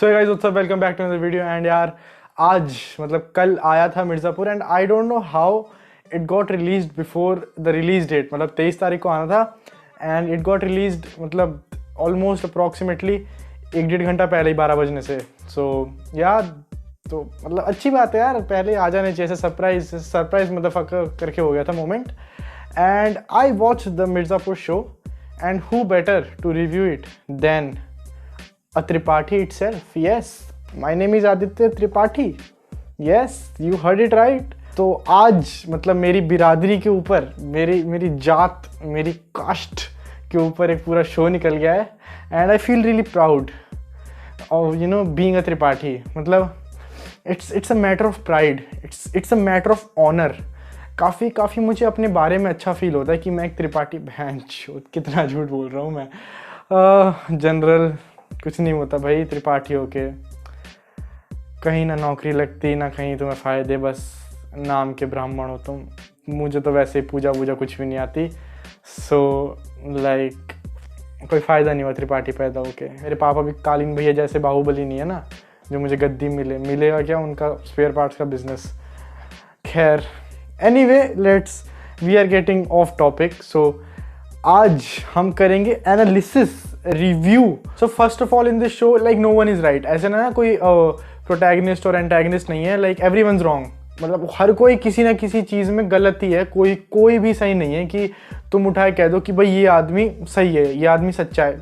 So guys what's up, welcome back to another video. And यार आज मतलब कल आया था Mirzapur and I don't know how it got released before the release date. मतलब 23 तारीख को आना था एंड इट गॉट रिलीज्ड मतलब ऑलमोस्ट अप्रॉक्सीमेटली 1-1.5 घंटा पहले ही 12 बजने से। सो यार तो मतलब अच्छी बात है यार, पहले आ जाने चाहिए। सरप्राइज मतलब करके हो गया था moment. And I watch the Mirzapur show and who better to review it than a Tripathi itself. Yes, my name is Aditya Tripathi. Yes, you heard it right. तो आज मतलब मेरी बिरादरी के ऊपर, मेरी जात, मेरी कास्ट के ऊपर एक पूरा शो निकल गया है and I feel really proud of being a Tripathi. मतलब it's a matter of pride, it's a matter of honour. काफ़ी मुझे अपने बारे में अच्छा फील होता है कि मैं एक त्रिपाठी। बहन कितना झूठ बोल रहा हूँ मैं। जनरल कुछ नहीं होता भाई, त्रिपाठी होके कहीं ना नौकरी लगती ना कहीं तुम्हें फ़ायदे, बस नाम के ब्राह्मण हो तुम। मुझे तो वैसे ही पूजा कुछ भी नहीं आती। सो लाइक कोई फ़ायदा नहीं हुआ त्रिपाठी पैदा होके। मेरे पापा भी कालीन भैया जैसे बाहुबली नहीं है ना जो मुझे गद्दी मिलेगा क्या उनका स्पेयर पार्ट्स का बिजनेस। खैर anyway let's we are getting off topic. So आज हम करेंगे analysis review. So first of all in this show like no one is right. ऐसे ना कोई प्रोटैगनिस्ट और एंटैगनिस्ट नहीं है, लाइक एवरीवनस रॉन्ग। मतलब हर कोई किसी ना किसी चीज़ में गलत ही है। कोई भी सही नहीं है कि तुम उठाए कह दो कि भाई ये आदमी सही है, ये आदमी सच्चा है।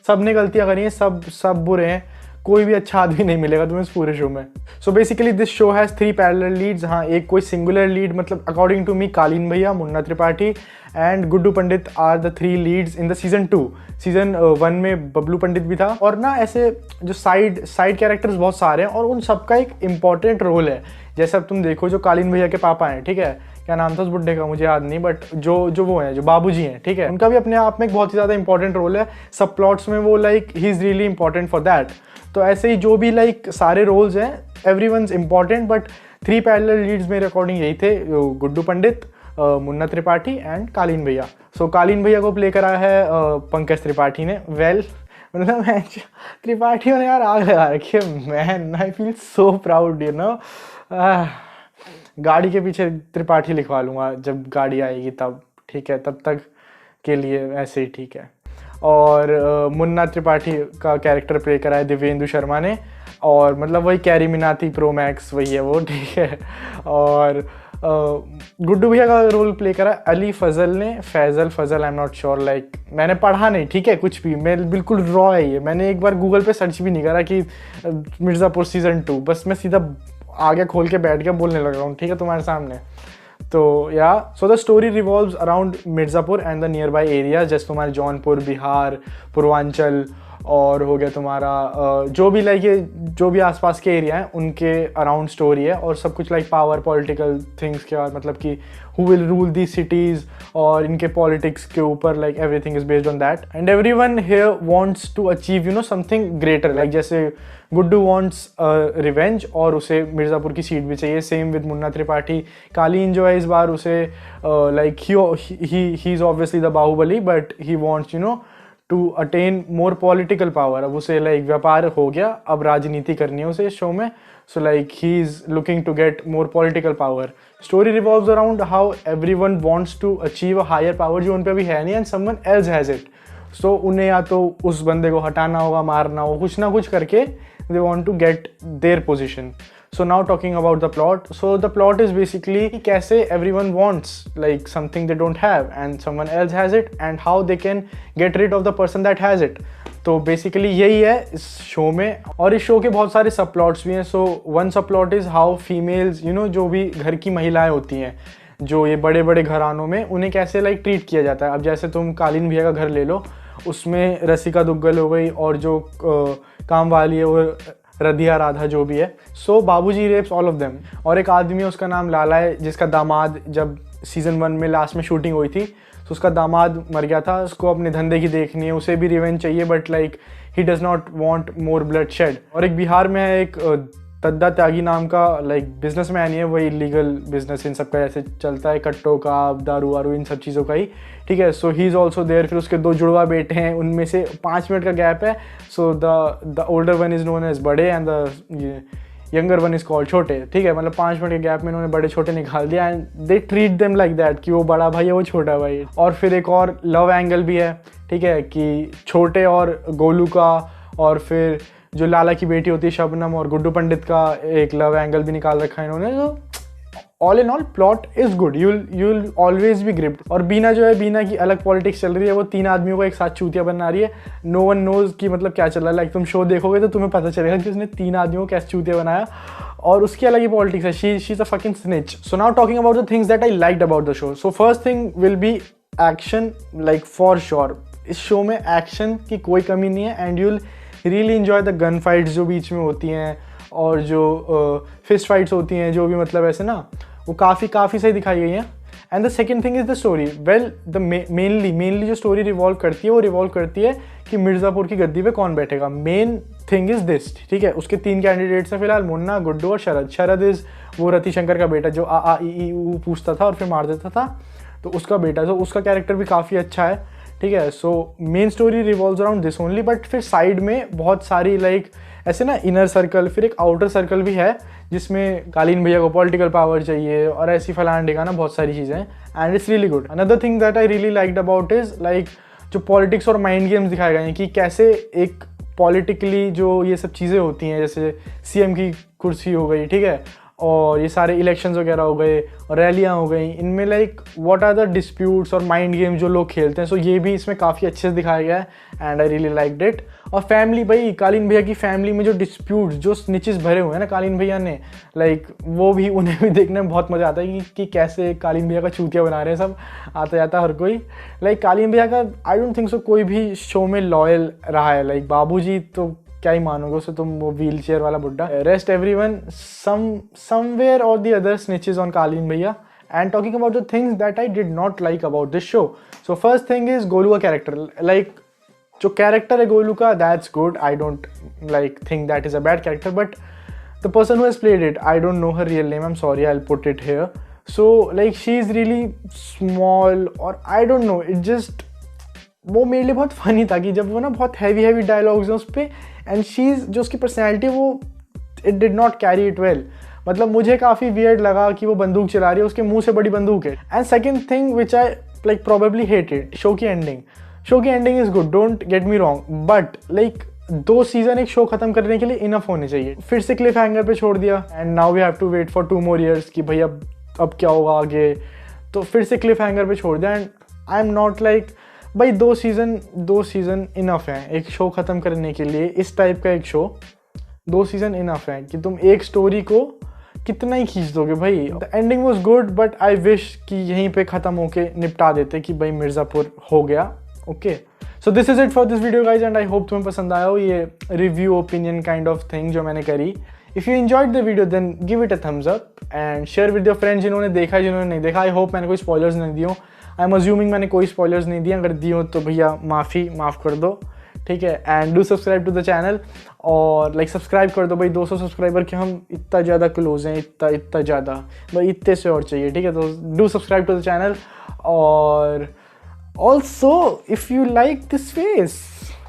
सब ने गलतियाँ करी हैं, सब बुरे हैं। कोई भी अच्छा आदमी नहीं मिलेगा तुम्हें इस पूरे शो में। So basically this show has 3 parallel leads. हाँ, एक कोई सिंगुलर लीड, मतलब according to me Kaleen Bhaiya, Munna Tripathi and Guddu Pandit are the 3 leads in the season 2। Season 1 में बबलू पंडित भी था। और ना ऐसे जो साइड कैरेक्टर्स बहुत सारे हैं और उन सबका एक इम्पॉर्टेंट रोल है। जैसे अब तुम देखो जो कालीन भैया के पापा हैं, ठीक है, क्या नाम था उस बुड्ढे का मुझे याद नहीं, बट जो वो हैं, जो बाबूजी हैं, ठीक है, उनका भी अपने आप में एक बहुत ही ज़्यादा इंपॉर्टेंट रोल है। सब प्लॉट्स में वो like he is really important for that. तो ऐसे ही जो भी लाइक सारे रोल्स हैं, everyone's important, but 3 parallel leads मेरे अकॉर्डिंग यही थे, गुड्डू पंडित, मुन्ना त्रिपाठी एंड कालीन भैया। सो कालीन भैया को प्ले करा है पंकज त्रिपाठी ने। मतलब त्रिपाठियों ने यार आग लगा रखी है। Man I feel so proud गाड़ी के पीछे त्रिपाठी लिखवा लूँगा जब गाड़ी आएगी तब, ठीक है, तब तक के लिए ऐसे ही ठीक है। और मुन्ना त्रिपाठी का कैरेक्टर प्ले करा है दिव्येंदु शर्मा ने, और मतलब वही कैरी मिनाती प्रो मैक्स वही है वो, ठीक है। और गुड्डू भैया का रोल प्ले करा अली फजल ने, Faizal I am not sure, like मैंने पढ़ा नहीं, ठीक है, कुछ भी, मैं बिल्कुल रॉ है ये। मैंने एक बार गूगल पे सर्च भी नहीं करा कि मिर्ज़ापुर सीज़न 2, बस मैं सीधा आगे खोल के बैठ के बोलने लग रहा हूँ, ठीक है, तुम्हारे सामने। तो या so the story revolves around Mirzapur and the near by area, जैसे तुम्हारे जौनपुर, बिहार, पूर्वांचल, और हो गया तुम्हारा जो भी लाइक ये जो भी आसपास के एरिया हैं उनके अराउंड स्टोरी है। और सब कुछ लाइक पावर, पॉलिटिकल थिंग्स के, और मतलब कि who will rule the cities और इनके पॉलिटिक्स के ऊपर, like everything is based on that. And everyone here wants to achieve something greater, like जैसे गुड्डू वांट्स रिवेंज और उसे मिर्ज़ापुर की सीट भी चाहिए। Same with Munna Tripathi. कालीन जो है इस बार उसे like he is obviously the Bahubali, but he wants to attain more political power. अब उसे लाइक व्यापार हो गया, अब राजनीति करनी है उसे इस शो में। So like he is looking to get more political power. Story revolves around how everyone wants to achieve a higher power जो उन पे अभी है नहीं, and someone else has it. So उन्हें या तो उस बंदे को हटाना होगा, मारना होगा, कुछ ना कुछ करके they want to get their position. So now talking about the plot. So the plot is basically कैसे everyone wants like something they don't have and someone else has it, and how they can get rid of the person that has it. तो basically यही है इस show में। और इस show के बहुत सारे सब प्लॉट्स भी हैं। सो वन सब प्लॉट इज़ हाउ फीमेल्स जो भी घर की महिलाएं होती हैं, जो ये बड़े बड़े घरानों में, उन्हें कैसे लाइक ट्रीट किया जाता है। अब जैसे तुम कालीन भैया का घर ले लो, उसमें रसिका दुग्गल हो गई, और जो काम वाली है वो रधिया राधा जो भी है। सो बाबूजी रेप्स ऑल ऑफ देम। और एक आदमी है, उसका नाम लाला है, जिसका दामाद, जब सीज़न 1 में लास्ट में शूटिंग हुई थी तो उसका दामाद मर गया था। उसको अपने धंधे की देखनी है, उसे भी रिवेंज चाहिए, but like he does not want more blood shed. और एक बिहार में है एक तद्दा त्यागी नाम का लाइक बिजनेसमैन ही है, वही लीगल बिजनेस इन सब का ऐसे चलता है, कट्टों का, दारू वारू इन सब चीज़ों का ही, ठीक है। सो ही इज़ ऑल्सो देयर। फिर उसके 2 जुड़वा बेटे हैं, उनमें से 5 मिनट का गैप है। So the older one is known as Bade and the younger one is called Chhote, ठीक है। मतलब 5 मिनट के गैप में इन्होंने बड़े छोटे निकाल दिया and they treat them like that कि वो बड़ा भाई है वो छोटा भाई। और फिर एक और लव एंगल भी है, ठीक है, कि छोटे और गोलू का, और फिर जो लाला की बेटी होती है शबनम और गुड्डू पंडित का एक लव एंगल भी निकाल रखा है इन्होंने। तो all in all plot is good, you'll always be gripped. और बीना जो है, बीना की अलग पॉलिटिक्स चल रही है, वो 3 आदमियों को एक साथ चूतिया बना रही है। नो वन नोज कि मतलब क्या चल रहा है। लाइक तुम शो देखोगे तो तुम्हें पता चलेगा कि उसने 3 आदमियों को कैसे चूतिया बनाया, और उसकी अलग ही पॉलिटिक्स है। She is a fucking snitch. So now talking about the things that I liked about the show. So first thing will be action, like for sure इस शो में एक्शन की कोई कमी नहीं है and you'll really enjoy the gun fights जो बीच में होती हैं, और जो फिस्ट फाइट्स होती हैं, जो भी मतलब ऐसे ना, वो काफ़ी सही दिखाई गई हैं। And the second thing is the story. Well the mainly जो स्टोरी रिवॉल्व करती है, वो रिवॉल्व करती है कि मिर्ज़ापुर की गद्दी पे कौन बैठेगा। मेन थिंग इज़ दिस, ठीक है। उसके 3 कैंडिडेट्स हैं फिलहाल, मुन्ना, गुड्डू और शरद। शरद इज़ वो रतिशंकर का बेटा जो आ ई ऊ पूछता था और फिर मार देता था, तो उसका बेटा। तो उसका कैरेक्टर भी काफ़ी अच्छा है, ठीक है। So main story revolves around this only, but फिर साइड में बहुत सारी लाइक ऐसे ना इनर सर्कल, फिर एक आउटर सर्कल भी है जिसमें कालीन भैया को पॉलिटिकल पावर चाहिए और ऐसी फलान ढिकाना बहुत सारी चीज़ें हैं and it's really good. Another thing that I really liked about is like जो पॉलिटिक्स और माइंड गेम्स दिखाए गए हैं कि कैसे एक पॉलिटिकली जो ये सब चीज़ें होती हैं, जैसे सीएम की कुर्सी हो गई, ठीक है, और ये सारे इलेक्शंस वगैरह हो गए और रैलियाँ हो गई, इनमें like what are the disputes और माइंड गेम जो लोग खेलते हैं। सो ये भी इसमें काफ़ी अच्छे से दिखाया गया है and I really liked it. और फैमिली, भाई कालीन भैया की फैमिली में जो डिस्प्यूट्स, जो स्निचेस भरे हुए हैं ना कालीन भैया ने, लाइक वो भी उन्हें भी देखने में बहुत मज़ा आता है कि कैसे कालीन भैया का चूतिया बना रहे हैं सब, आता जाता हर कोई। लाइक कालीन भैया का आई डोंट थिंक सो कोई भी शो में लॉयल रहा है। लाइक बाबूजी तो क्या ही मानोगे उसे तुम, वो व्हील चेयर वाला बुड्ढा। रेस्ट एवरीवन समवेयर और द अदर स्निचेस ऑन कालीन भैया। And talking about the things that I did not like about this show. So first thing is Golu का कैरेक्टर। लाइक जो कैरेक्टर है गोलू का, that's good, I don't like think that is a bad character, but the person who has played it, I don't no her real name, I am sorry, I will put it here. So like she is really small और I don't know, it just, वो मेरे लिए बहुत funny था कि जब वो ना बहुत हैवी डायलॉग्स हैं उस पर, एंड शीज़ जो उसकी पर्सनैलिटी, वो it did not carry it well. मतलब मुझे काफ़ी वियर्ड लगा कि वो बंदूक चला रही है, उसके मुंह से बड़ी बंदूक है। And second thing which I like probably hated, show की ending is good, don't get me wrong, but like 2 season एक शो खत्म करने के लिए इनफ होने चाहिए। फिर से क्लिफ हैंगर पे छोड़ दिया and now we have to wait for 2 more years कि भाई अब क्या होगा आगे, तो फिर से क्लिफ हैंगर पे छोड़ दिया। And I am not like, भाई 2 सीज़न इनफ है एक शो ख़त्म करने के लिए। इस टाइप का एक शो 2 सीज़न इनफ है कि तुम एक स्टोरी को कितना ही खींच दोगे भाई। The ending was good, but I wish कि यहीं पे ख़त्म होके निपटा देते कि भाई मिर्ज़ापुर हो गया। Okay, so this is it for this video guys and I hope तुम्हें पसंद आया हो ये review opinion kind of thing जो मैंने करी। If you enjoyed the video then give it a thumbs up and share with your friends जिन्होंने देखा है, जिन्होंने नहीं देखा। आई होप मैंने कोई स्पॉयलर्स नहीं दिए हो, आई एम अज्यूमिंग मैंने कोई स्पॉयलर्स नहीं दिए, अगर दिए हो तो भैया माफ़ कर दो, ठीक है। And do subscribe to the channel और लाइक सब्सक्राइब कर दो भाई, 200 सब्सक्राइबर के हम इतना ज़्यादा क्लोज हैं, इतना ज़्यादा भाई, इतने से और चाहिए, ठीक है। तो do subscribe to the channel. और also if you like this face,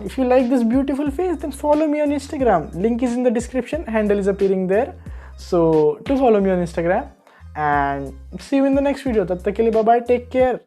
if you like this beautiful face, then follow me on Instagram, link is in the description, handle is appearing there, so do follow me on Instagram and see you in the next video. तब तक के लिए bye bye, take care.